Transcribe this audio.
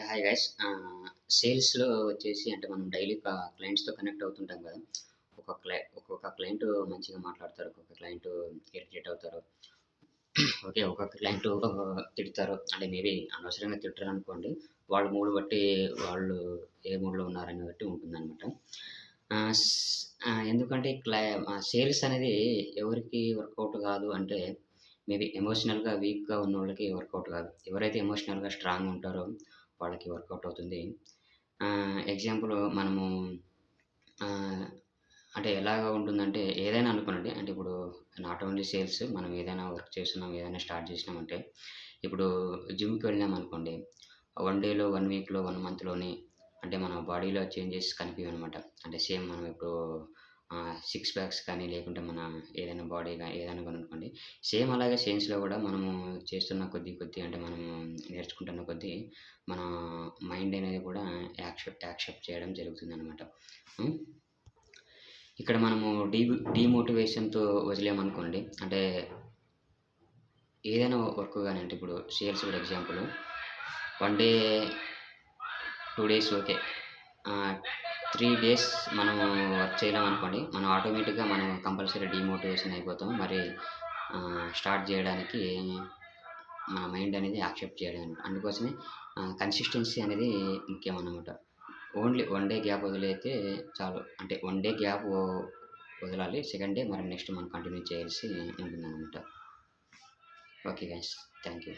Hi guys. సేల్స్‌లో వచ్చేసి అంటే మనం డైలీ క్లయింట్స్‌తో కనెక్ట్ అవుతుంటాం కదా! ఒక్కొక్క క్లయింట్ మంచిగా మాట్లాడతారు. ఒక్కొక్క క్లయింట్ ఇరిటేట్ అవుతారు. ఓకే. ఒక్కొక్క క్లయింట్ తిడతారు. అంటే మేబీ అనవసరంగా తిట్టరనుకోండి. వాళ్ళ మూడ్ బట్టి వాళ్ళు ఏ మూడ్‌లో ఉన్నారని బట్టి ఉంటుందనమాట. ఆహ్, స్ ఎందుకంటే సేల్స్ అనేది ఎవరికి వర్కౌట్ కాదు అంటే మేబీ ఎమోషనల్‌గా వీక్‌గా ఉన్నోళ్ళకి వర్కౌట్ కాదు. ఎవరైతే ఎమోషనల్‌గా స్ట్రాంగ్‌గా ఉంటారో వాళ్ళకి వర్కౌట్ అవుతుంది. ఎగ్జాంపుల్ మనము ఆహ్, అంటే ఎలాగా ఉంటుందంటే ఏదైనా అనుకోనండి. అంటే ఇప్పుడు నాట్ ఓన్లీ సేల్స్ మనం ఏదైనా వర్క్ చేస్తున్నాం, ఏదైనా స్టార్ట్ చేసినామంటే ఇప్పుడు జిమ్‌కి వెళ్ళామనుకోండి. 1 డేలో, 1 వీక్‌లో, 1 మంత్‌లోని అంటే మన బాడీలో చేంజెస్ కనిపియవనమాట. అంటే సేమ్ మనం ఇప్పుడు సిక్స్ ప్యాక్స్ కానీ లేకుంటే మన ఏదైనా ఏదైనా గాని అనుకోండి. సేమ్ అలాగే సేల్స్‌లో గూడా మనము చేస్తున్న కొద్దీ అంటే మనము నేర్చుకుంటున్న కొద్దీ మన మైండ్ అనేది కూడా యాక్సెప్ట్ చేయడం జరుగుతుందనమాట. హ్మ్. ఇక్కడ మనము డీమోటివేషన్‌తో వదిలామనుకోండి. అంటే ఏదైనా వర్క్ గాని అంటే ఇప్పుడు సేల్స్ కూడా ఎగ్జాంపుల్. 1 day, 2 days okay. ఆహ్, 3 డేస్ మనము వర్క్ చేయలేమనుకోండి. మనం ఆటోమేటిక్‌గా మనం కంపల్సరీ డీమోటివేషన్ అయిపోతాం. మరి స్టార్ట్ జేయడానికి మన మైండ్ అనేది యాక్సెప్ట్ చేయలేదనమాట. అందుకోసమే కన్సిస్టెన్సీ అనేది ముఖ్యమనమాట. ఓన్లీ 1 డే గ్యాప్ వదిలేస్తే చాలు. అంటే 1 డే గ్యాప్ వదలాలి. సెకండ్ డే మరి నెక్స్ట్ మనం కంటిన్యూ చేయాల్సి ఉంటుందనమాట. Okay guys. Thank you.